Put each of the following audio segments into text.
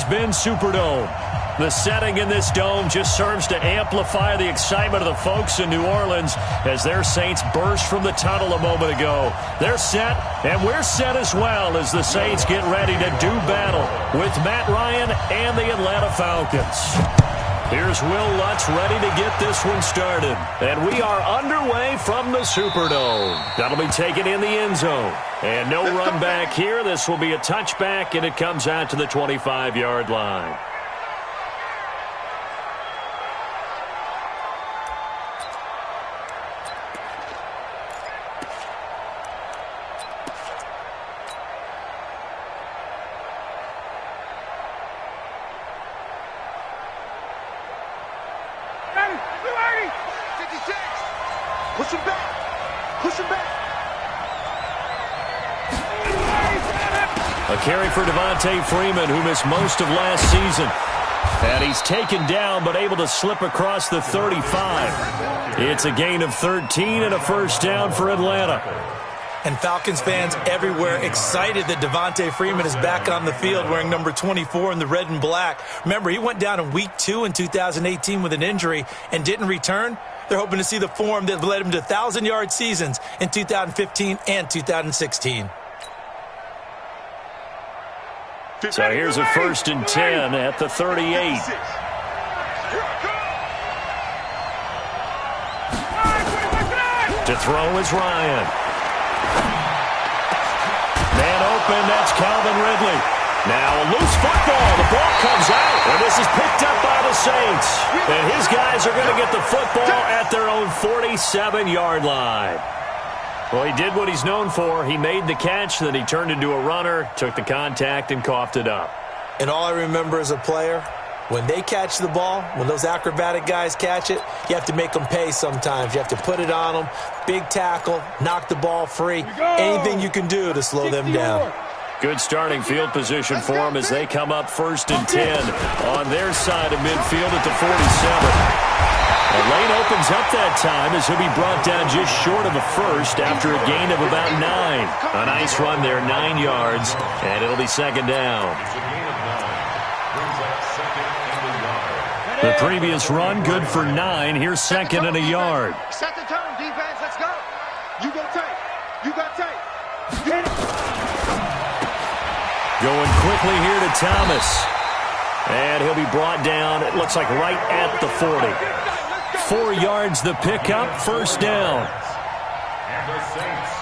been Superdome. The setting in this dome just serves to amplify the excitement of the folks in New Orleans as their Saints burst from the tunnel a moment ago. They're set, and we're set as well as the Saints get ready to do battle with Matt Ryan and the Atlanta Falcons. Here's Will Lutz ready to get this one started. And we are underway from the Superdome. That'll be taken in the end zone. And no run back here. This will be a touchback, and it comes out to the 25-yard line. Push him back. Push him back. A carry for Devontae Freeman, who missed most of last season. And he's taken down, but able to slip across the 35. It's a gain of 13 and a first down for Atlanta. And Falcons fans everywhere excited that Devontae Freeman is back on the field wearing number 24 in the red and black. Remember, he went down in Week 2 in 2018 with an injury and didn't return. They're hoping to see the form that led him to 1,000-yard seasons in 2015 and 2016. So here's a 1st and 10 at the 38. To throw is Ryan. Man open, that's Calvin Ridley. Now a loose football. The ball comes out, and this is picked up by the Saints. And his guys are going to get the football at their own 47-yard line. Well, he did what he's known for. He made the catch, then he turned into a runner, took the contact, and coughed it up. And all I remember as a player, when they catch the ball, when those acrobatic guys catch it, you have to make them pay sometimes. You have to put it on them, big tackle, knock the ball free, anything you can do to slow them down. Good starting field position for them as they come up 1st and 10 on their side of midfield at the 47. The lane opens up that time as he'll be brought down just short of a first after a gain of about 9. A nice run there, 9 yards, and it'll be 2nd down. The previous run, good for 9. Here's 2nd and a yard. Set the tone, defense. Let's go. You got tape. You got tape. Get it. Going quickly here to Thomas. And he'll be brought down, it looks like right at the 40. 4 yards the pickup, 1st down. And the Saints,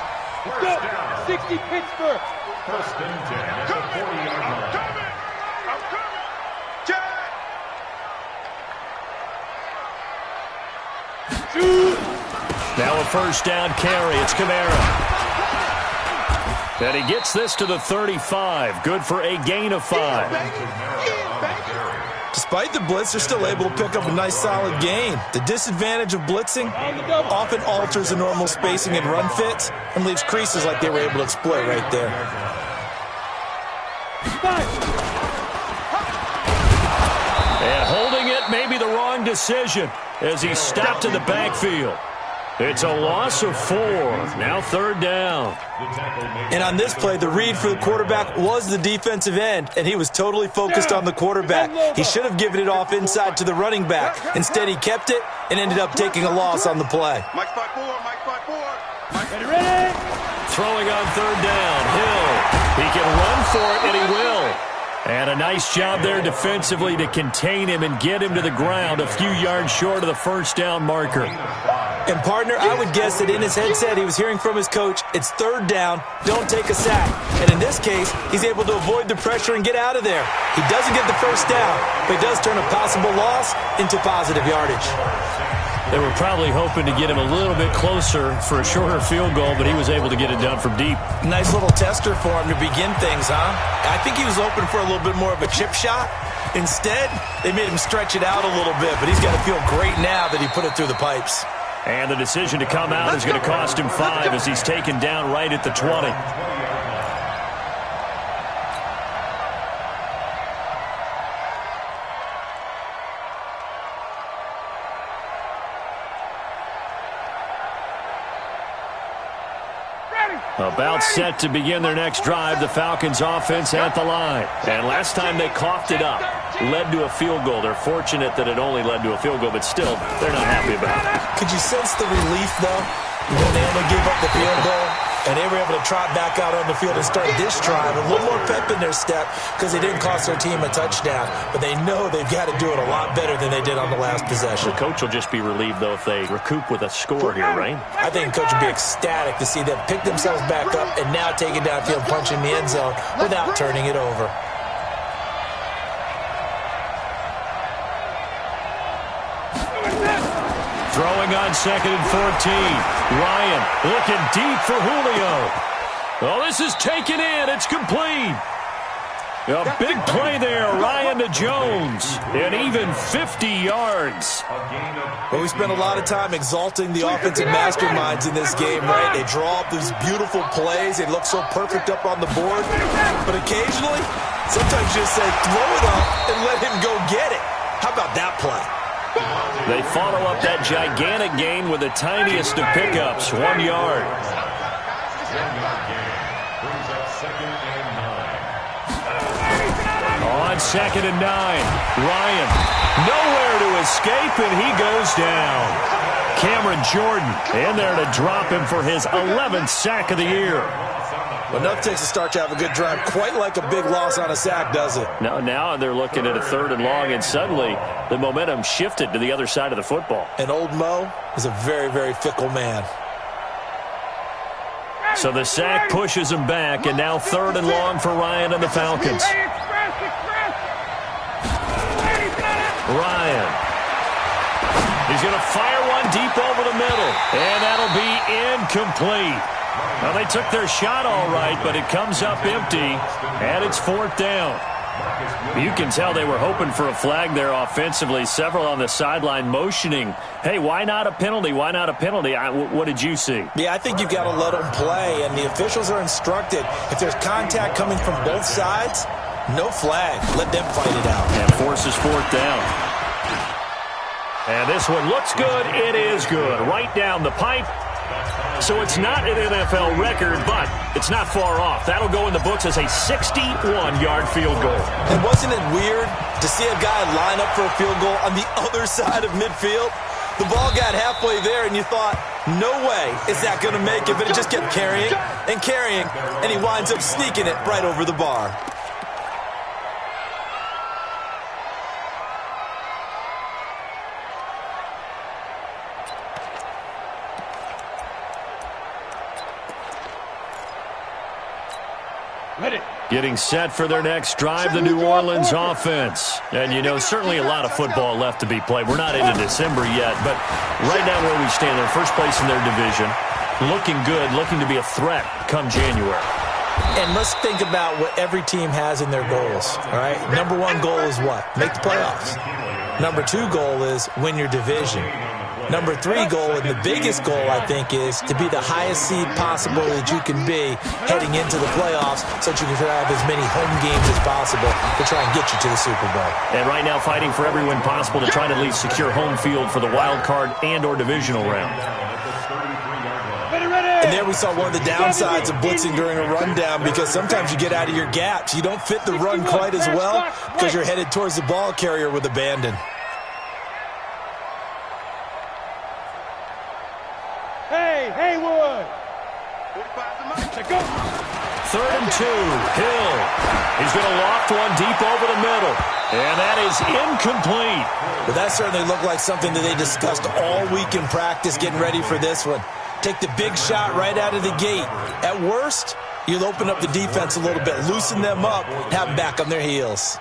first down. 60 Pittsburgh. 1st and 10 at the 40-yard line. I'm coming. Jack. Now a 1st down carry. It's Kamara. And he gets this to the 35. Good for a gain of 5. Despite the blitz, they're still able to pick up a nice solid gain. The disadvantage of blitzing often alters the normal spacing and run fits and leaves creases like they were able to exploit right there. And holding it may be the wrong decision as he stopped in the backfield. It's a loss of 4. Now 3rd down. And on this play, the read for the quarterback was the defensive end, and he was totally focused on the quarterback. He should have given it off inside to the running back. Instead, he kept it and ended up taking a loss on the play. Mike 5-4, Mike 5-4. Ready? Throwing on 3rd down. Hill. He can run for it, and he will. And a nice job there defensively to contain him and get him to the ground a few yards short of the 1st down marker. And, partner, I would guess that in his headset he was hearing from his coach, it's 3rd down, don't take a sack. And in this case, he's able to avoid the pressure and get out of there. He doesn't get the 1st down, but he does turn a possible loss into positive yardage. They were probably hoping to get him a little bit closer for a shorter field goal, but he was able to get it done from deep. Nice little tester for him to begin things, huh? I think he was hoping for a little bit more of a chip shot. Instead, they made him stretch it out a little bit, but he's got to feel great now that he put it through the pipes. And the decision to come out is going to cost him 5 as he's taken down right at the 20. About set to begin their next drive, the Falcons offense at the line. And last time they coughed it up, led to a field goal. They're fortunate that it only led to a field goal, but still, they're not happy about it. Could you sense the relief, though, when they only gave up the field goal? And they were able to trot back out on the field and start this drive. A little more pep in their step because they didn't cost their team a touchdown. But they know they've got to do it a lot better than they did on the last possession. The coach will just be relieved, though, if they recoup with a score here, right? I think the coach would be ecstatic to see them pick themselves back up and now take it downfield, punching the end zone without turning it over. Throwing on 2nd and 14. Ryan looking deep for Julio. Oh, this is taken in. It's complete. A big play there. Ryan to Jones. And even 50 yards. Well, we spent a lot of time exalting the offensive masterminds in this game, right? They draw up these beautiful plays. They look so perfect up on the board. But occasionally, sometimes you just say, throw it up and let him go get it. How about that play? They follow up that gigantic gain with the tiniest of pickups, 1 yard. On 2nd and 9, Ryan nowhere to escape, and he goes down. Cameron Jordan in there to drop him for his 11th sack of the year. Well, enough takes to start to have a good drive. Quite like a big loss on a sack, does it? No, now they're looking at a 3rd and long, and suddenly the momentum shifted to the other side of the football. And old Mo is a very, very fickle man. So the sack pushes him back, and now 3rd and long for Ryan and the Falcons. Ryan. He's going to fire one deep over the middle, and that'll be incomplete. Well, they took their shot all right, but it comes up empty, and it's 4th down. You can tell they were hoping for a flag there offensively. Several on the sideline motioning, hey, why not a penalty? Why not a penalty? What did you see? Yeah, I think you've got to let them play, and the officials are instructed. If there's contact coming from both sides, no flag. Let them fight it out. And forces 4th down. And this one looks good. It is good. Right down the pipe. So it's not an NFL record, but it's not far off. That'll go in the books as a 61-yard field goal. And wasn't it weird to see a guy line up for a field goal on the other side of midfield? The ball got halfway there, and you thought, no way is that going to make it, but it just kept carrying and carrying, and he winds up sneaking it right over the bar. Getting set for their next drive, the New Orleans offense. And, you know, certainly a lot of football left to be played. We're not into December yet, but right now where we stand, they're first place in their division. Looking good, looking to be a threat come January. And let's think about what every team has in their goals, all right? Number 1 goal is what? Make the playoffs. Number 2 goal is win your division. Number 3 goal, and the biggest goal, I think, is to be the highest seed possible that you can be heading into the playoffs so that you can have as many home games as possible to try and get you to the Super Bowl. And right now fighting for every win possible to try to at least secure home field for the wild card and or divisional round. And there we saw one of the downsides of blitzing during a rundown, because sometimes you get out of your gaps. You don't fit the run quite as well because you're headed towards the ball carrier with abandon. Haywood. 3rd and 2. Hill. He's going to loft one deep over the middle. And that is incomplete. But that certainly looked like something that they discussed all week in practice getting ready for this one. Take the big shot right out of the gate. At worst, you'll open up the defense a little bit, loosen them up, and have them back on their heels.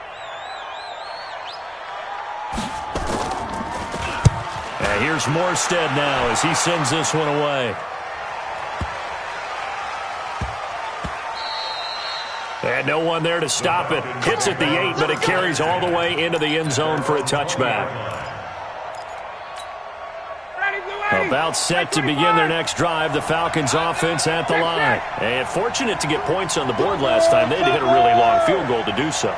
And here's Morstead now as he sends this one away. And no one there to stop it. Hits at the 8, but it carries all the way into the end zone for a touchback. About set to begin their next drive, the Falcons offense at the line. And fortunate to get points on the board last time. They had to hit a really long field goal to do so.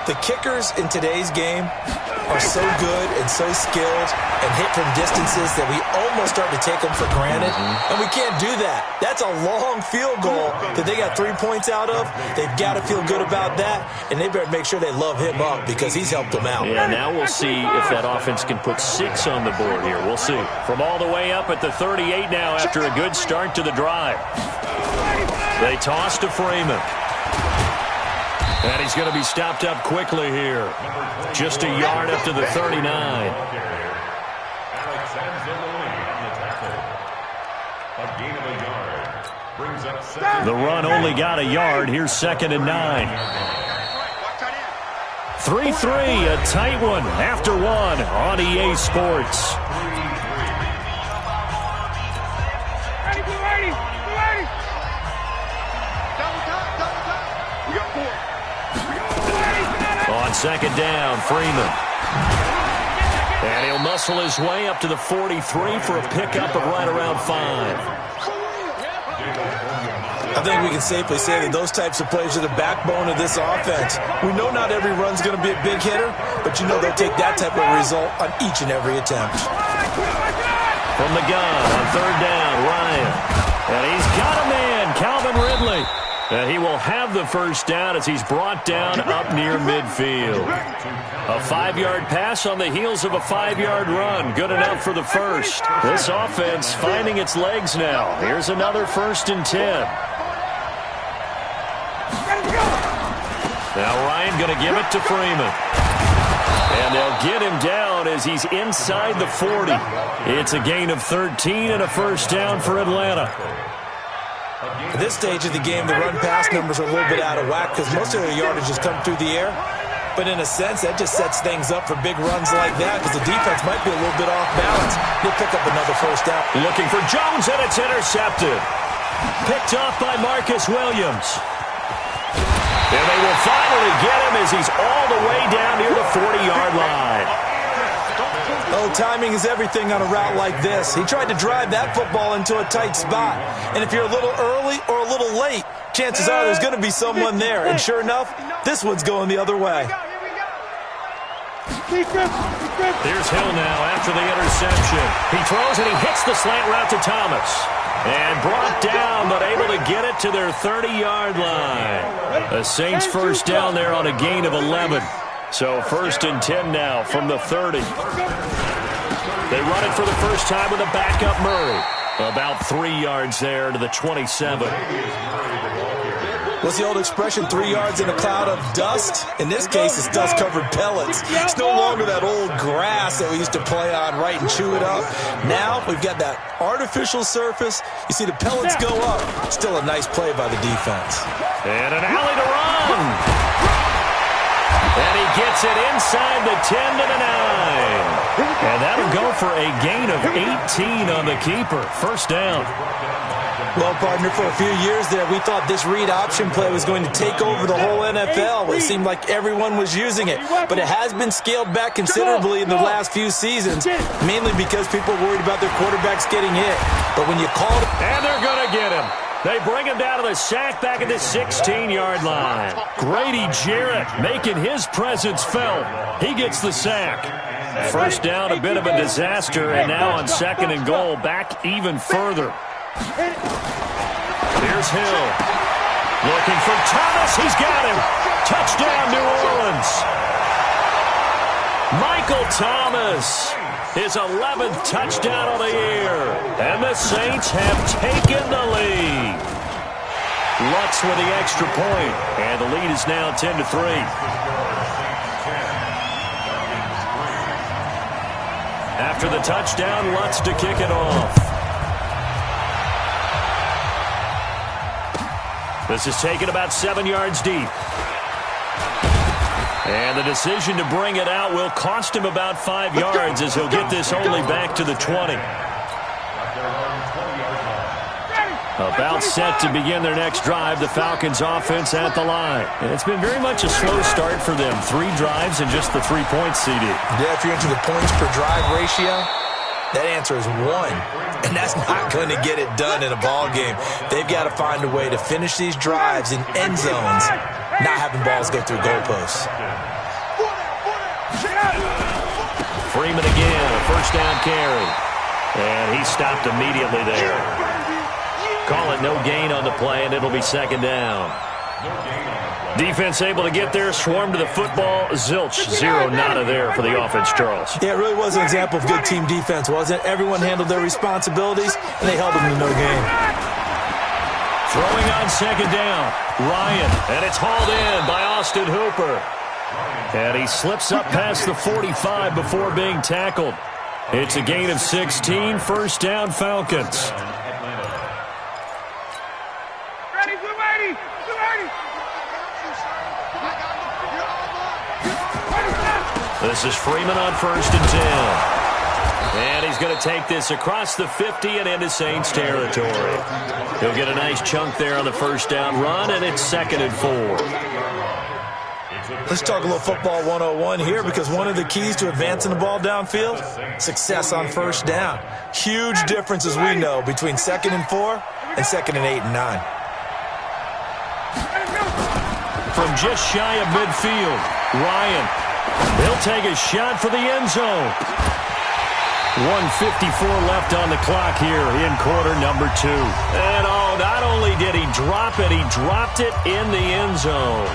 The kickers in today's game are so good and so skilled and hit from distances that we almost start to take them for granted. And we can't do that. That's a long field goal that they got 3 points out of. They've got to feel good about that, and they better make sure they love him up because he's helped them out. Yeah, now we'll see if that offense can put 6 on the board here. We'll see. From all the way up at the 38 now after a good start to the drive. They toss to Freeman. And he's going to be stopped up quickly here. Just a yard up to the 39. The run only got a yard. Here's 2nd and 9. 3-3, a tight one after one on EA Sports. On 2nd down, Freeman. And he'll muscle his way up to the 43 for a pickup of right around 5. I think we can safely say that those types of plays are the backbone of this offense. We know not every run's going to be a big hitter, but you know they'll take that type of result on each and every attempt. From the gun on 3rd down, Ryan. And he's got a man, Calvin Ridley. And he will have the first down as he's brought down up near midfield. A 5-yard pass on the heels of a 5-yard run. Good enough for the first. This offense finding its legs now. Here's another 1st and 10. Now Ryan going to give it to Freeman. And they'll get him down as he's inside the 40. It's a gain of 13 and a first down for Atlanta. At this stage of the game, the run-pass numbers are a little bit out of whack because most of their yardage has come through the air. But in a sense, that just sets things up for big runs like that because the defense might be a little bit off balance. They'll pick up another first down. Looking for Jones, and it's intercepted. Picked off by Marcus Williams. And they will finally get him as he's all the way down near the 40-yard line. Oh, timing is everything on a route like this. He tried to drive that football into a tight spot. And if you're a little early or a little late, chances are there's going to be someone there. And sure enough, this one's going the other way. Here's Hill now after the interception. He throws and he hits the slant route to Thomas. And brought down, but able to get it to their 30-yard line. The Saints first down there on a gain of 11. So 1st and 10 now from the 30. They run it for the first time with a backup Murray. About 3 yards there to the 27. What's the old expression, 3 yards in a cloud of dust? In this case, it's dust-covered pellets. It's no longer that old grass that we used to play on, right, and chew it up. Now we've got that artificial surface. You see the pellets go up. Still a nice play by the defense. And an alley to run. And he gets it inside the 10 to the 9. And that'll go for a gain of 18 on the keeper. First down. Well, partner, for a few years there, we thought this read option play was going to take over the whole NFL. It seemed like everyone was using it. But it has been scaled back considerably in the last few seasons, mainly because people are worried about their quarterbacks getting hit. But when you call it... And they're going to get him. They bring him down to the sack back at the 16-yard line. Grady Jarrett making his presence felt. He gets the sack. First down, a bit of a disaster, and now on 2nd and goal, back even further. Here's Hill. Looking for Thomas. He's got him. Touchdown, New Orleans. Michael Thomas. His 11th touchdown of the year. And the Saints have taken the lead. Lutz with the extra point. And the lead is now 10-3. After the touchdown, Lutz to kick it off. This is taken about 7 yards deep. And the decision to bring it out will cost him about 5 yards as he'll get this only back to the 20. About set to begin their next drive, the Falcons offense at the line. And it's been very much a slow start for them. 3 drives and just the 3 points, CD. Yeah, if you're into the points per drive ratio, that answer is 1. And that's not going to get it done in a ball game. They've got to find a way to finish these drives in end zones, not having balls go through goalposts. first down carry. And he stopped immediately there. Call it no gain on the play, and it'll be second down. Defense able to get there, swarm to the football. Zilch, zero nada there for the offense, Charles. Yeah, it really was an example of good team defense, wasn't it? Everyone handled their responsibilities, and they held them to no gain. Throwing on second down, Ryan, and it's hauled in by Austin Hooper. And he slips up past the 45 before being tackled. It's a gain of 16, first down Falcons. This is Freeman on first and 10. And he's going to take this across the 50 and into Saints territory. He'll get a nice chunk there on the first down run, and it's second and 4. Let's talk a little football 101 here, because one of the keys to advancing the ball downfield, success on first down. Huge difference, as we know, between second and 4 and second and 8 and 9. From just shy of midfield, Ryan. He'll take a shot for the end zone. 1:54 left on the clock here in quarter number 2. And not only did he drop it, he dropped it in the end zone.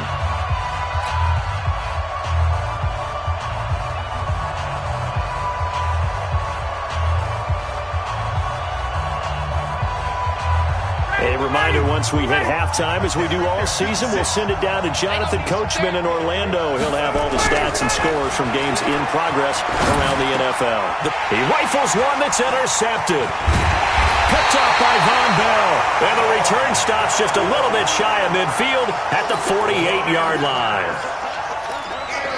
A reminder, once we hit halftime, as we do all season, we'll send it down to Jonathan Coachman in Orlando. He'll have all the stats and scores from games in progress around the NFL. He rifles one that's intercepted. Picked off by Von Bell. And the return stops just a little bit shy of midfield at the 48-yard line.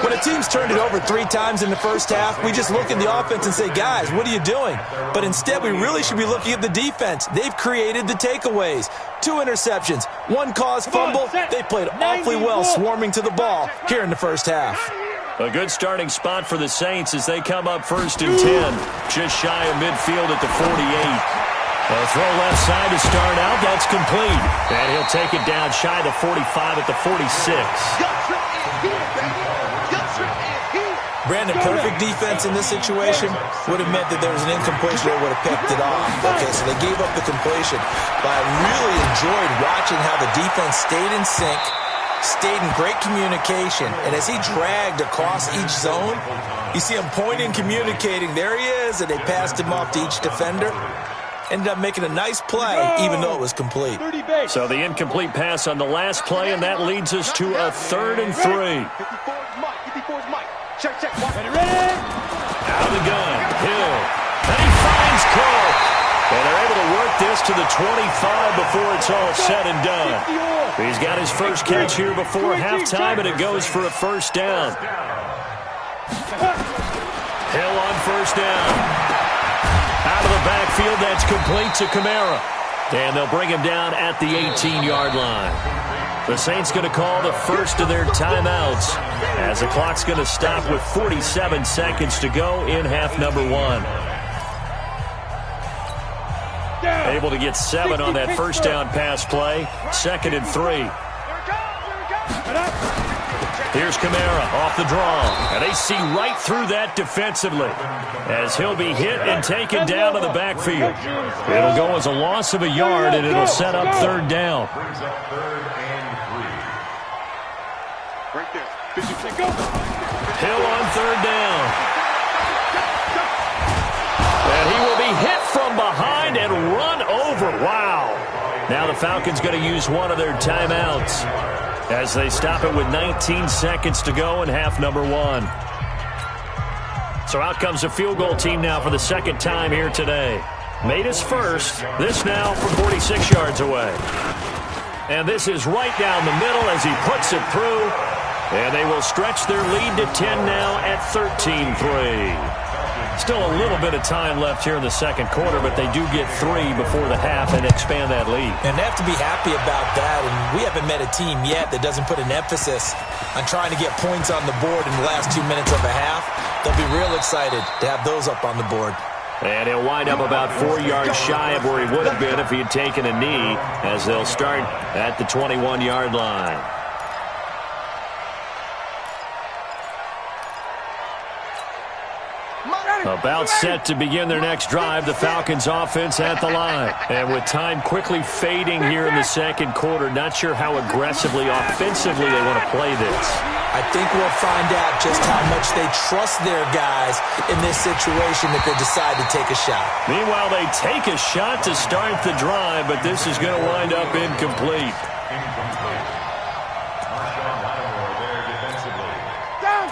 When a team's turned it over 3 times in the first half, we just look at the offense and say, guys, what are you doing? But instead, we really should be looking at the defense. They've created the takeaways. 2 interceptions, 1 caused fumble. They played awfully well swarming to the ball here in the first half. A good starting spot for the Saints as they come up first and 10. Just shy of midfield at the 48. A throw left side to start out. That's complete. And he'll take it down shy of the 45 at the 46. Brandon, perfect defense in this situation would have meant that there was an incompletion that would have picked it off. Okay, so they gave up the completion. But I really enjoyed watching how the defense stayed in sync, stayed in great communication, and as he dragged across each zone, you see him pointing, communicating. There he is, and they passed him off to each defender. Ended up making a nice play, even though it was complete. So the incomplete pass on the last play, and that leads us to a 3rd and 3. Check. Ready? Out of the gun. Hill. And he finds Cole. And they're able to work this to the 25 before it's all said and done. He's got his first catch here before halftime, and it goes for a first down. Hill on first down. Out of the backfield, that's complete to Kamara. And they'll bring him down at the 18-yard line. The Saints going to call the first of their timeouts as the clock's going to stop with 47 seconds to go in half number 1. Able to get 7 on that first down pass play. 2nd and 3. Here's Kamara off the draw. And they see right through that defensively as he'll be hit and taken down to the backfield. It'll go as a loss of a yard, and it'll set up 3rd down. Hill on 3rd down. And he will be hit from behind and run over. Wow. Now the Falcons going to use one of their timeouts as they stop it with 19 seconds to go in half number 1. So out comes the field goal team now for the 2nd time here today. Made his first. This now from 46 yards away. And this is right down the middle as he puts it through. And they will stretch their lead to 10 now at 13-3. Still a little bit of time left here in the 2nd quarter, but they do get 3 before the half and expand that lead. And they have to be happy about that. And we haven't met a team yet that doesn't put an emphasis on trying to get points on the board in the last 2 minutes of a half. They'll be real excited to have those up on the board. And he'll wind up about 4 yards shy of where he would have been if he had taken a knee, as they'll start at the 21-yard line. About set to begin their next drive, the Falcons offense at the line. And with time quickly fading here in the second quarter, not sure how aggressively, offensively they want to play this. I think we'll find out just how much they trust their guys in this situation if they decide to take a shot. Meanwhile, they take a shot to start the drive, but this is going to wind up incomplete.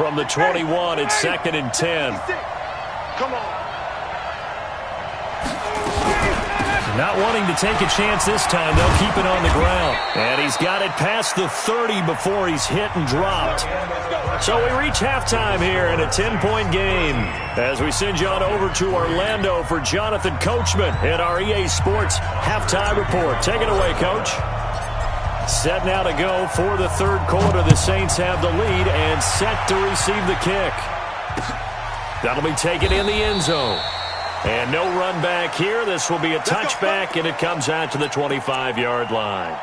From the 21, it's 2nd and 10. Come on. Not wanting to take a chance this time, they'll keep it on the ground. And he's got it past the 30 before he's hit and dropped. So we reach halftime here in a 10-point game as we send you on over to Orlando for Jonathan Coachman at our EA Sports Halftime Report. Take it away, Coach. Set now to go for the third quarter. The Saints have the lead and set to receive the kick. That'll be taken in the end zone. And no run back here. This will be a touchback, and it comes out to the 25-yard line.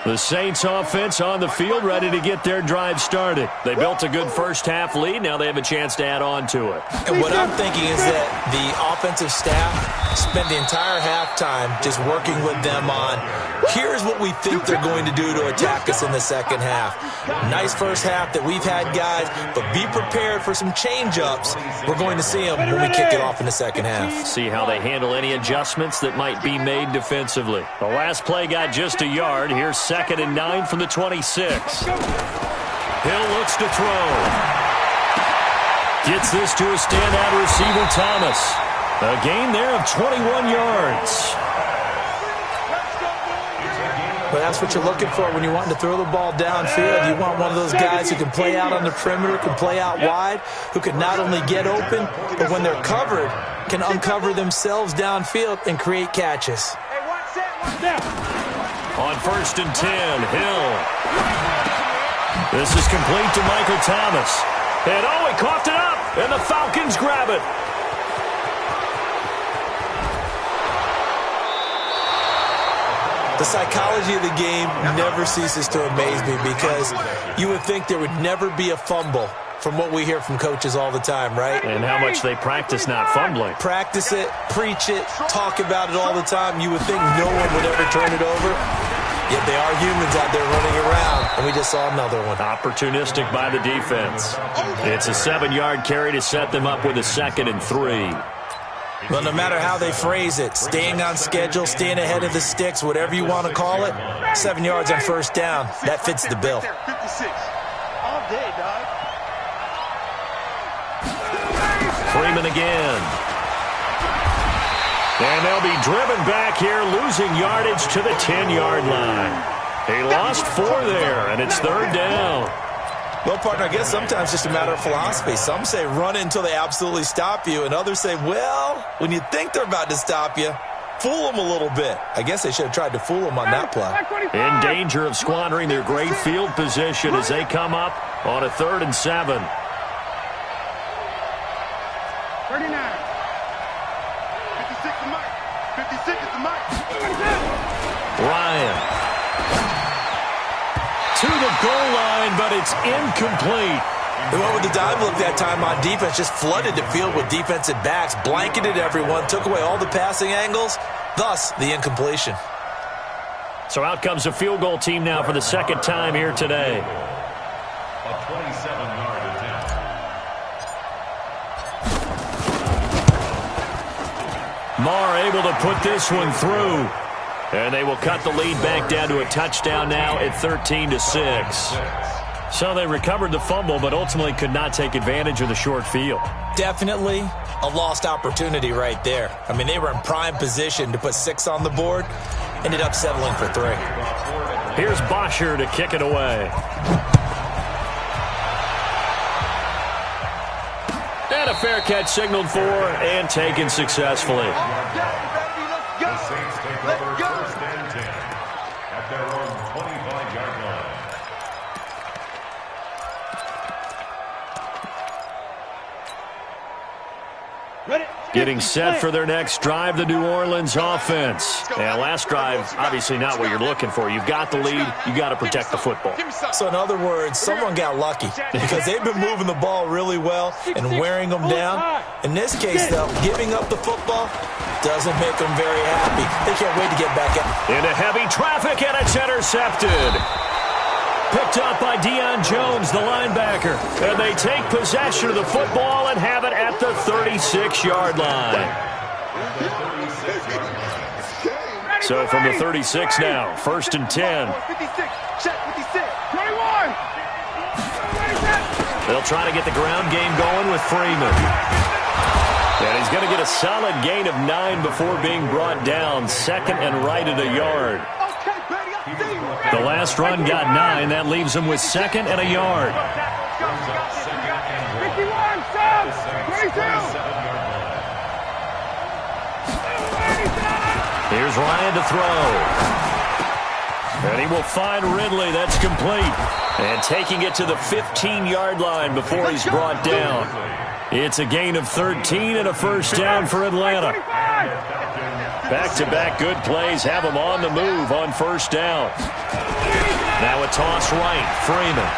The Saints offense on the field, ready to get their drive started. They built a good first-half lead. Now they have a chance to add on to it. And what I'm thinking is that the offensive staff spent the entire halftime just working with them on, here's what we think they're going to do to attack us in the second half. Nice first half that we've had, guys, but be prepared for some change-ups. We're going to see them when we kick it off in the second half. See how they handle any adjustments that might be made defensively. The last play got just a yard. Here's 2nd and 9 from the 26. Hill looks to throw. Gets this to a standout receiver, Thomas. A gain there of 21 yards. But that's what you're looking for when you're wanting to throw the ball downfield. You want one of those guys who can play out on the perimeter, can play out wide, who can not only get open, but when they're covered, can uncover themselves downfield and create catches. On 1st and 10, Hill. This is complete to Michael Thomas. And he coughed it up, and the Falcons grab it. The psychology of the game never ceases to amaze me because you would think there would never be a fumble from what we hear from coaches all the time, right? And how much they practice not fumbling. Practice it, preach it, talk about it all the time. You would think no one would ever turn it over. Yet they are humans out there running around, and we just saw another one. Opportunistic by the defense. It's a 7-yard carry to set them up with a 2nd and 3. Well, no matter how they phrase it, staying on schedule, staying ahead of the sticks, whatever you want to call it, 7 yards on first down, that fits the bill. 56. All day, dog. Freeman again. And they'll be driven back here, losing yardage to the 10-yard line. He lost 4 there, and it's 3rd down. Well, partner, I guess sometimes it's just a matter of philosophy. Some say run until they absolutely stop you, and others say, well, when you think they're about to stop you, fool them a little bit. I guess they should have tried to fool them on that play. In danger of squandering their great field position as they come up on a 3rd and 7. 39. 56 is Mike. 56 is the Mike. Ryan. To the goal line, but it's incomplete. They went with the dive look that time on defense, just flooded the field with defensive backs, blanketed everyone, took away all the passing angles, thus the incompletion. So out comes a field goal team now for the 2nd time here today. A 27-yard attempt. Marr able to put this one through. And they will cut the lead back down to a touchdown now at 13-6. So they recovered the fumble, but ultimately could not take advantage of the short field. Definitely a lost opportunity right there. I mean, they were in prime position to put 6 on the board, ended up settling for 3. Here's Bosher to kick it away. And a fair catch signaled for and taken successfully. The Saints take over 1st and 10 at their own 25-yard line. Ready? Getting set for their next drive, the New Orleans offense. And last drive, obviously not what you're looking for. You've got the lead. You got to protect the football. So in other words, someone got lucky because they've been moving the ball really well and wearing them down. In this case, though, giving up the football doesn't make them very happy. They can't wait to get back out. Into heavy traffic, and it's intercepted. Picked up by Deion Jones, the linebacker. And they take possession of the football and have it at the 36-yard line. So from the 36 now, 1st and 10. 56, check 56, 21. They'll try to get the ground game going with Freeman. And he's going to get a solid gain of 9 before being brought down. 2nd and right at a yard. The last run got 9. That leaves him with 2nd and a yard. 51, Sam, 22. Here's Ryan to throw. And he will find Ridley. That's complete. And taking it to the 15-yard line before he's brought down. It's a gain of 13 and a first down for Atlanta. Back-to-back good plays have him on the move on first down. Now a toss right, Freeman.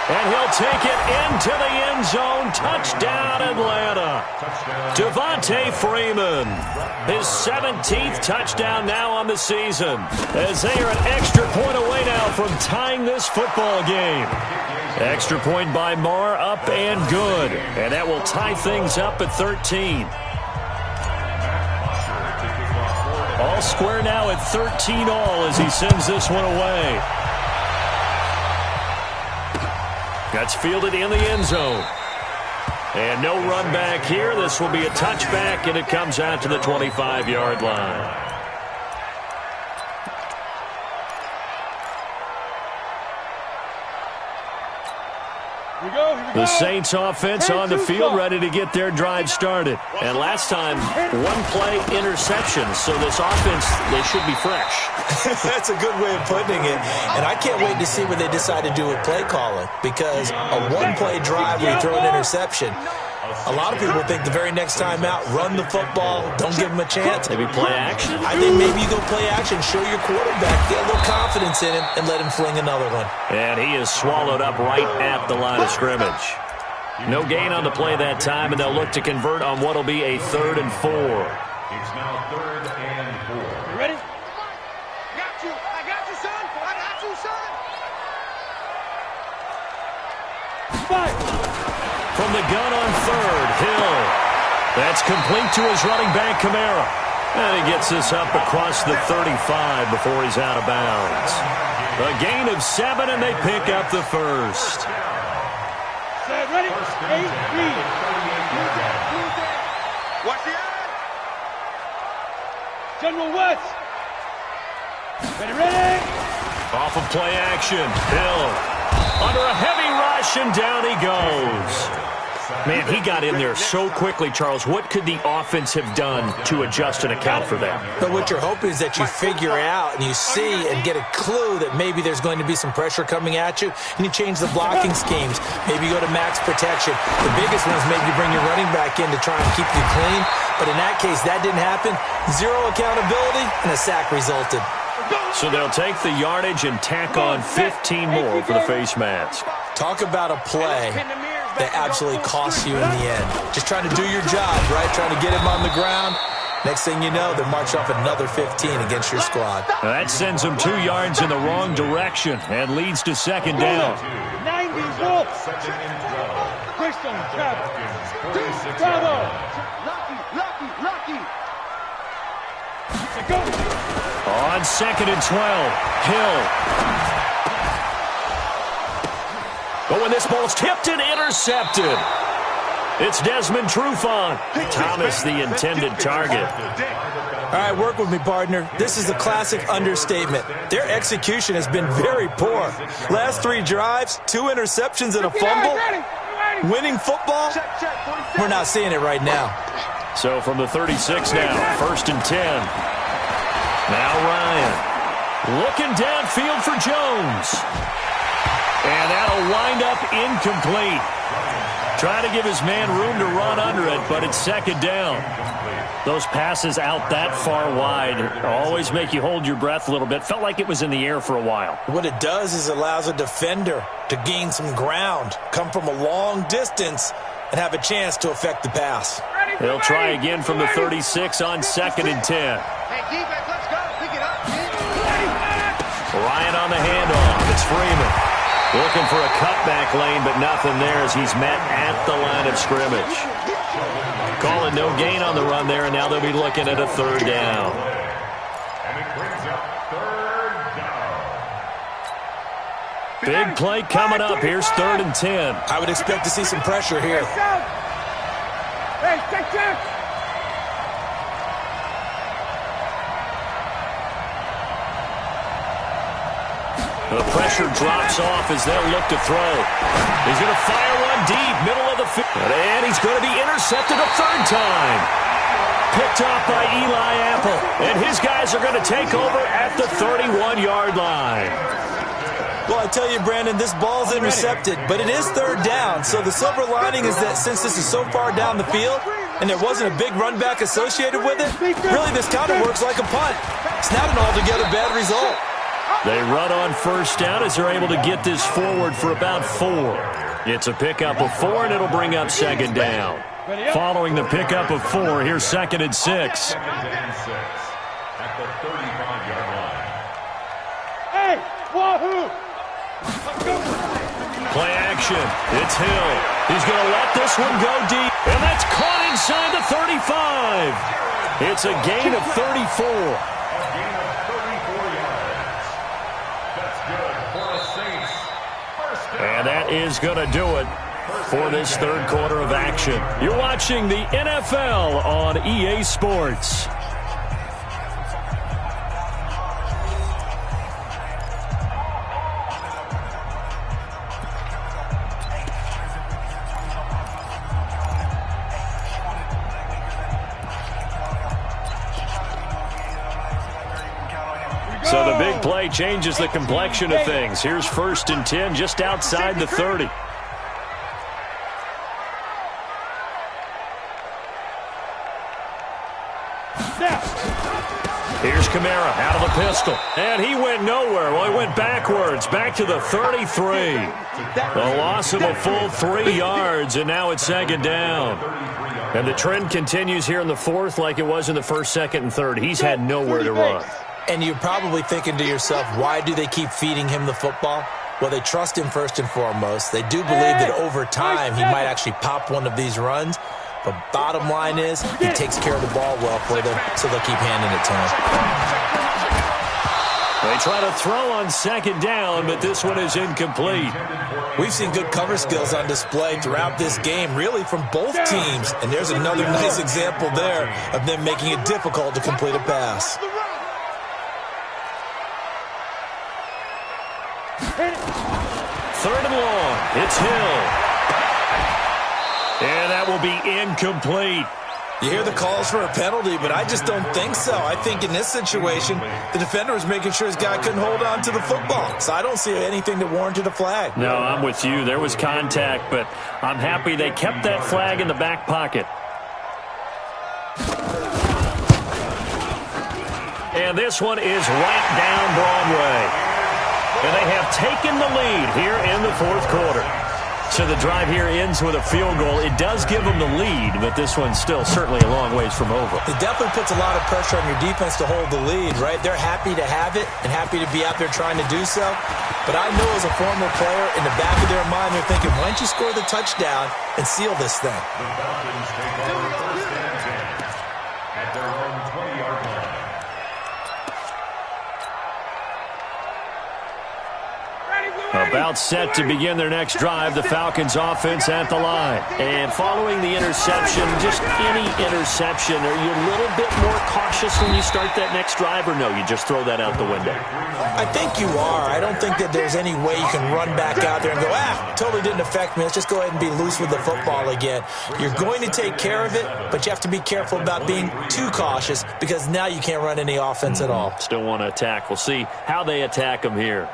And he'll take it into the end zone. Touchdown, Atlanta. Devontae Freeman. His 17th touchdown now on the season, as they are an extra point away now from tying this football game. Extra point by Marr, up and good. And that will tie things up at 13. All square now at 13 all as he sends this one away. That's fielded in the end zone. And no run back here. This will be a touchback, and it comes out to the 25-yard line. The Saints offense on the field, ready to get their drive started. And last time, one-play interception. So this offense, they should be fresh. That's a good way of putting it. And I can't wait to see what they decide to do with play calling, because a one-play drive where you throw an interception, a lot of people think the very next time out, run the football, don't give them a chance. Maybe play action. I think maybe you go play action, show your quarterback, get a little confidence in him, and let him fling another one. And he is swallowed up right at the line of scrimmage. No gain on the play that time, and they'll look to convert on what will be a 3rd and 4. It's now 3rd and 4. You ready? I got you, son. I got you, son. Fight. From the gun on 3rd, Hill. That's complete to his running back, Kamara. And he gets this up across the 35 before he's out of bounds. A gain of 7, and they pick up the first. Set, ready? 8, lead. Watch the eye. General West. Ready? Off of play action, Hill. Under a heavy rush, and down he goes. Man, he got in there so quickly, Charles. What could the offense have done to adjust and account for that? But what you're hoping is that you figure out and you see and get a clue that maybe there's going to be some pressure coming at you, and you change the blocking schemes. Maybe you go to max protection. The biggest one is maybe you bring your running back in to try and keep you clean. But in that case, that didn't happen. 0 accountability, and a sack resulted. So they'll take the yardage and tack on 15 more for the face mask. Talk about a play that absolutely costs you in the end. Just trying to do your job, right? Trying to get him on the ground. Next thing you know, they're marching off another 15 against your squad. That sends them 2 yards in the wrong direction and leads to 2nd down. 90 Wolf. Christian, Bravo. Lucky. Go. On 2nd and 12, Hill. Oh, and this ball's tipped and intercepted. It's Desmond Trufant. Thomas, the intended target. All right, work with me, partner. This is a classic understatement. Their execution has been very poor. Last 3 drives, 2 interceptions and a fumble. Winning football? We're not seeing it right now. So from the 36 now, 1st and 10. Now Ryan. Looking downfield for Jones. And that'll wind up incomplete. Trying to give his man room to run under it, but it's second down. Those passes out that far wide always make you hold your breath a little bit. Felt like it was in the air for a while. What it does is it allows a defender to gain some ground, come from a long distance, and have a chance to affect the pass. He'll try again from the 36 on 2nd and 10. Hey, defense, let's go. Pick it up. Ryan on the handoff. It's Freeman. Looking for a cutback lane, but nothing there as he's met at the line of scrimmage. Calling no gain on the run there, and now they'll be looking at a 3rd down. And it brings up 3rd down. Big play coming up. Here's 3rd and 10. I would expect to see some pressure here. Hey, check. The pressure drops off as they'll look to throw. He's going to fire one deep, middle of the field. And he's going to be intercepted a 3rd time. Picked off by Eli Apple. And his guys are going to take over at the 31-yard line. Well, I tell you, Brandon, this ball's intercepted, but it is 3rd down. So the silver lining is that since this is so far down the field and there wasn't a big run back associated with it, really this kind of works like a punt. It's not an altogether bad result. They run on 1st down as they're able to get this forward for about 4. It's a pickup of 4, and it'll bring up 2nd down. Following the pickup of 4, here's 2nd and 6. 2nd and 6 at the 35-yard line. Hey, wahoo! Play action. It's Hill. He's going to let this one go deep, and that's caught inside the 35. It's a gain of 34. And that is going to do it for this 3rd quarter of action. You're watching the NFL on EA Sports. So the big play changes the complexion of things. Here's 1st and 10 just outside the 30. Here's Kamara out of the pistol. And he went nowhere. Well, he went backwards, back to the 33. The loss of a full 3 yards, and now it's 2nd down. And the trend continues here in the 4th like it was in the 1st, 2nd, and 3rd. He's had nowhere to run. And you're probably thinking to yourself, why do they keep feeding him the football? Well, they trust him first and foremost. They do believe that over time he might actually pop one of these runs. But bottom line is he takes care of the ball well for them, so they'll keep handing it to him. They try to throw on 2nd down, but this one is incomplete. We've seen good cover skills on display throughout this game, really from both teams. And there's another nice example there of them making it difficult to complete a pass. 3rd and long. It's Hill. And that will be incomplete. You hear the calls for a penalty, but I just don't think so. I think in this situation, the defender was making sure his guy couldn't hold on to the football. So I don't see anything that warranted a flag. No, I'm with you. There was contact, but I'm happy they kept that flag in the back pocket. And this one is right down Broadway. And they have taken the lead here in the 4th quarter. So the drive here ends with a field goal. It does give them the lead, but this one's still certainly a long ways from over. It definitely puts a lot of pressure on your defense to hold the lead, right? They're happy to have it and happy to be out there trying to do so. But I know as a former player, in the back of their mind, they're thinking, why don't you score the touchdown and seal this thing? The Falcons take over 1st and 10 at their own 20-yard line. About set to begin their next drive, the Falcons offense at the line. And following the interception, just any interception, are you a little bit more cautious when you start that next drive, or no, you just throw that out the window? I think you are. I don't think that there's any way you can run back out there and go, totally didn't affect me. Let's just go ahead and be loose with the football again. You're going to take care of it, but you have to be careful about being too cautious because now you can't run any offense at all. Still want to attack. We'll see how they attack them here.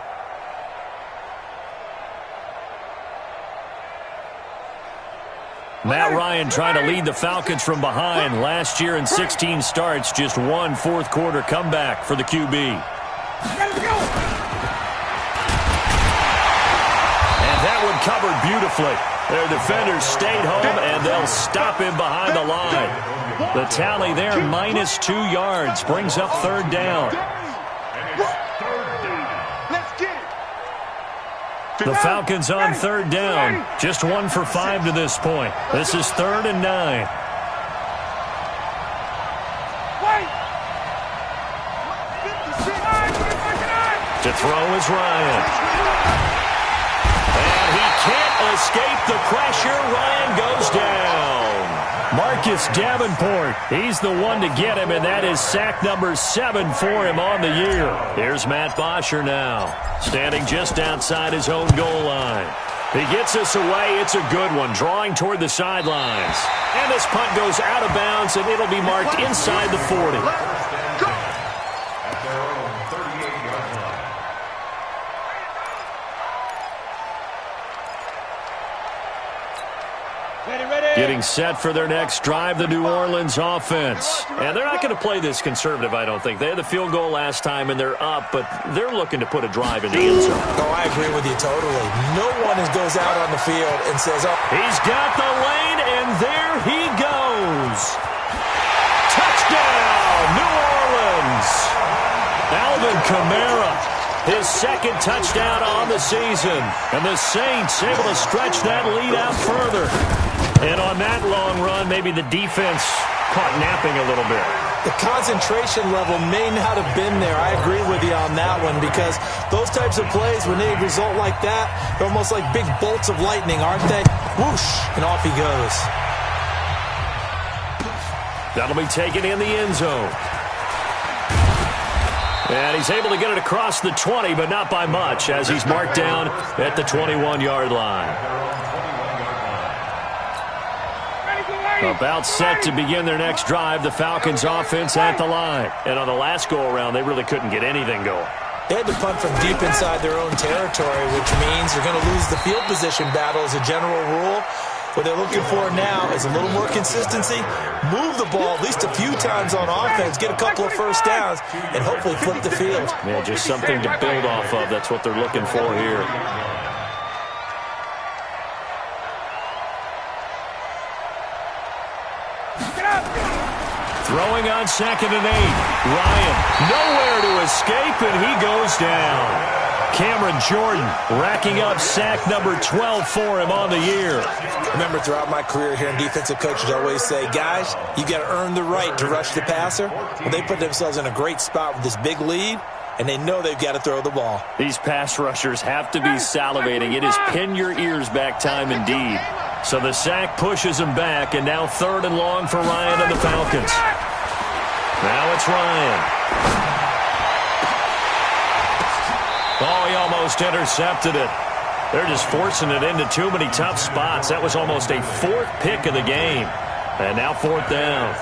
Matt Ryan trying to lead the Falcons from behind. Last year in 16 starts, just one fourth-quarter comeback for the QB. And that one covered beautifully. Their defenders stayed home, and they'll stop him behind the line. The tally there, -2 yards, brings up third down. The Falcons on third down. Just 1 for 5 to this point. This is 3rd and 9. To throw is Ryan. And he can't escape the pressure. Ryan goes down. Marcus Davenport, he's the one to get him, and that is sack number 7 for him on the year. Here's Matt Bosher now, standing just outside his own goal line. He gets us away. It's a good one, drawing toward the sidelines. And this punt goes out of bounds, and it'll be marked inside the 40. Getting set for their next drive, the New Orleans offense. And they're not going to play this conservative, I don't think. They had the field goal last time, and they're up, but they're looking to put a drive in the end zone. Oh, I agree with you totally. No one goes out on the field and says, oh. He's got the lane, and there he goes. Touchdown, New Orleans. Alvin Kamara, his second touchdown on the season. And the Saints able to stretch that lead out further. And on that long run, maybe the defense caught napping a little bit. The concentration level may not have been there. I agree with you on that one, because those types of plays, when they result like that, they're almost like big bolts of lightning, aren't they? Whoosh, and off he goes. That'll be taken in the end zone. And he's able to get it across the 20, but not by much, as he's marked down at the 21-yard line. About set to begin their next drive, the Falcons offense at the line. And on the last go-around, they really couldn't get anything going. They had to punt from deep inside their own territory, which means they're going to lose the field position battle as a general rule. What they're looking for now is a little more consistency, move the ball at least a few times on offense, get a couple of first downs, and hopefully flip the field. Yeah, just something to build off of. That's what they're looking for here. Throwing on 2nd and 8. Ryan nowhere to escape, and he goes down. Cameron Jordan racking up sack number 12 for him on the year. Remember, throughout my career here in defensive coaches always say, guys, you got to earn the right to rush the passer. Well, they put themselves in a great spot with this big lead, and they know they've got to throw the ball. These pass rushers have to be salivating. It is pin your ears back time indeed. So the sack pushes him back, and now 3rd and long for Ryan and the Falcons. Now it's Ryan. Oh, he almost intercepted it. They're just forcing it into too many tough spots. That was almost a 4th pick of the game. And now 4th down.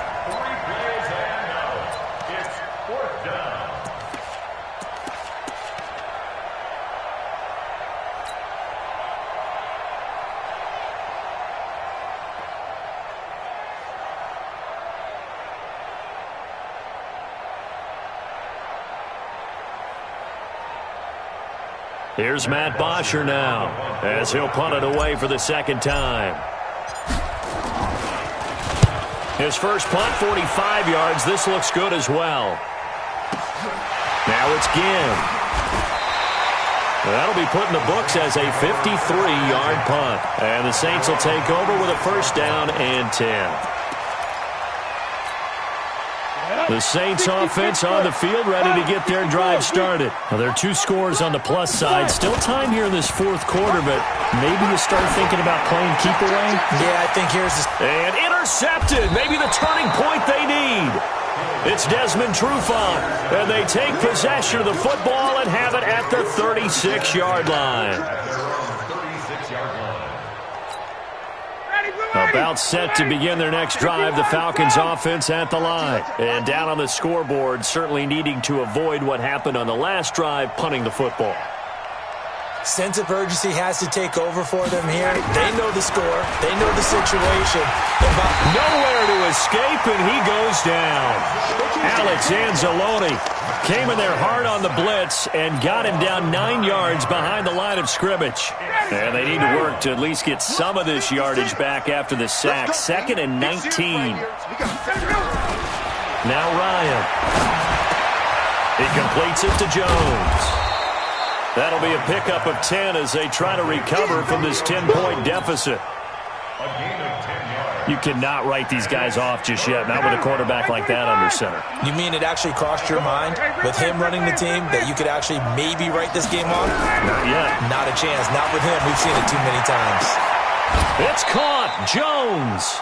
Here's Matt Bosher now, as he'll punt it away for the second time. His first punt, 45 yards. This looks good as well. Now it's Ginn. That'll be put in the books as a 53-yard punt. And the Saints will take over with a first down and 10. The Saints offense on the field, ready to get their drive started. Now, there are 2 scores on the plus side. Still time here in this 4th quarter, but maybe you start thinking about playing keep away. Yeah, I think here's the... And intercepted. Maybe the turning point they need. It's Desmond Trufant, and they take possession of the football and have it at the 36-yard line. About set to begin their next drive, the Falcons offense at the line. And down on the scoreboard, certainly needing to avoid what happened on the last drive, punting the football. Sense of urgency has to take over for them here. They know the score. They know the situation. Nowhere to escape, and he goes down. Alex Anzalone came in there hard on the blitz and got him down 9 yards behind the line of scrimmage. And they need to work to at least get some of this yardage back after the sack. 2nd and 19. Now Ryan. He completes it to Jones. That'll be a pickup of 10 as they try to recover from this 10-point deficit. You cannot write these guys off just yet, not with a quarterback like that under center. You mean it actually crossed your mind with him running the team that you could actually maybe write this game off? Not yet. Not a chance. Not with him. We've seen it too many times. It's caught. Jones.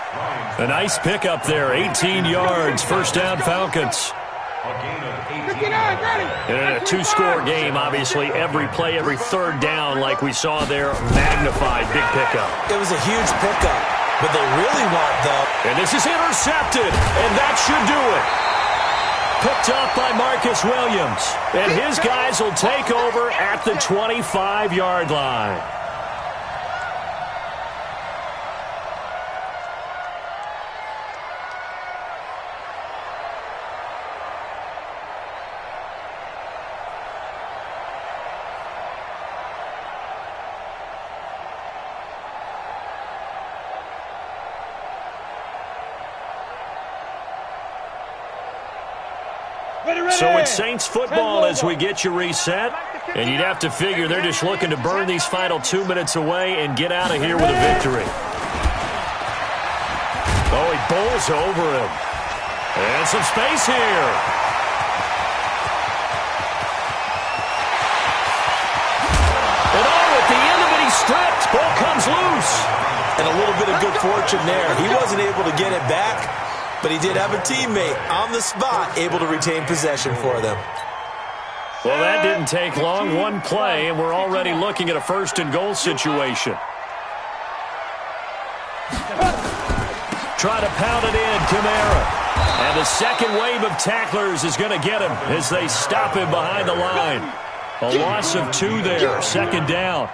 A nice pickup there. 18 yards. First down, Falcons. In a 2-score game, obviously, every play, every third down, like we saw there, magnified. Big pickup. It was a huge pickup, but they really want, though. And this is intercepted, and that should do it. Picked up by Marcus Williams, and his guys will take over at the 25-yard line. So it's Saints football as we get you reset. And you'd have to figure they're just looking to burn these final 2 minutes away and get out of here with a victory. Oh, he bowls over him. And some space here. And oh, at the end of it, he's stripped. Ball comes loose. And a little bit of good fortune there. He wasn't able to get it back, but he did have a teammate on the spot able to retain possession for them. Well, that didn't take long. One play, and we're already looking at a 1st and goal situation. Try to pound it in, Kamara. And the second wave of tacklers is going to get him as they stop him behind the line. A loss of 2 there, 2nd down.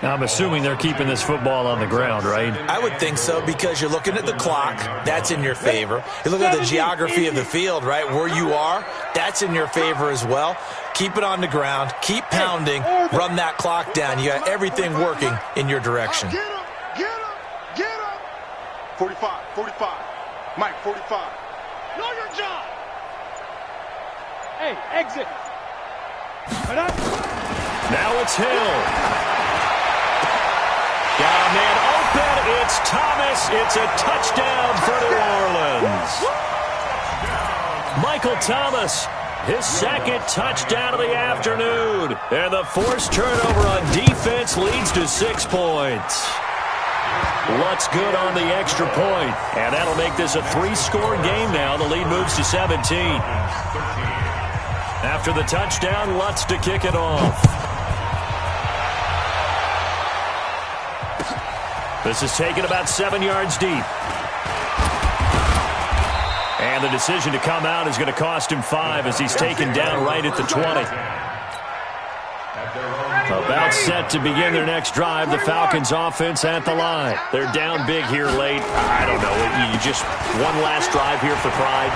Now, I'm assuming they're keeping this football on the ground, right? I would think so, because you're looking at the clock. That's in your favor. You look at the geography of the field, right? Where you are, that's in your favor as well. Keep it on the ground. Keep pounding. Run that clock down. You got everything working in your direction. Get him! Get him! Get him! 45, 45. Mike, 45. Know your job! Hey, exit! Now it's Hill. Got a man open. It's Thomas. It's a touchdown for New Orleans. Michael Thomas, his 2nd touchdown of the afternoon. And the forced turnover on defense leads to 6 points. Lutz good on the extra point. And that'll make this a 3-score game now. The lead moves to 17. After the touchdown, Lutz to kick it off. This is taken about 7 yards deep. And the decision to come out is going to cost him 5 as he's taken down right at the 20. About set to begin their next drive, the Falcons offense at the line. They're down big here late. I don't know. You just one last drive here for pride.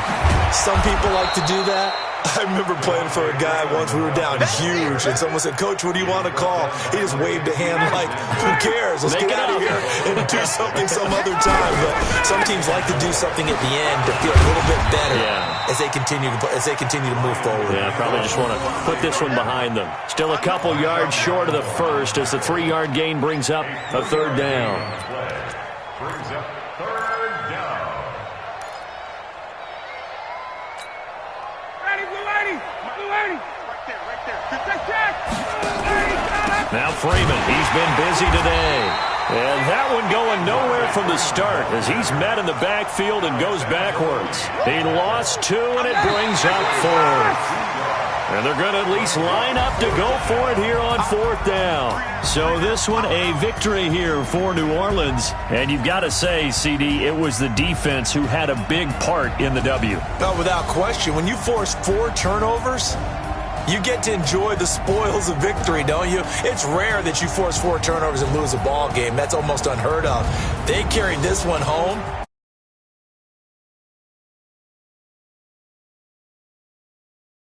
Some people like to do that. I remember playing for a guy once. We were down huge, and someone said, "Coach, what do you want to call?" He just waved a hand like, "Who cares? Let's get out of here and do something some other time." But some teams like to do something at the end to feel a little bit better as they continue to move forward. Yeah, probably just want to put this one behind them. Still a couple yards short of the first as the 3-yard gain brings up a 3rd down. Brings up 3rd down. Now Freeman, he's been busy today. And that one going nowhere from the start as he's met in the backfield and goes backwards. He lost 2, and it brings up 4th. And they're going to at least line up to go for it here on 4th down. So this one, a victory here for New Orleans. And you've got to say, CD, it was the defense who had a big part in the W. No, without question. When you force 4 turnovers, You get to enjoy the spoils of victory, don't you? It's rare that you force 4 turnovers and lose a ball game. That's almost unheard of. They carried this one home.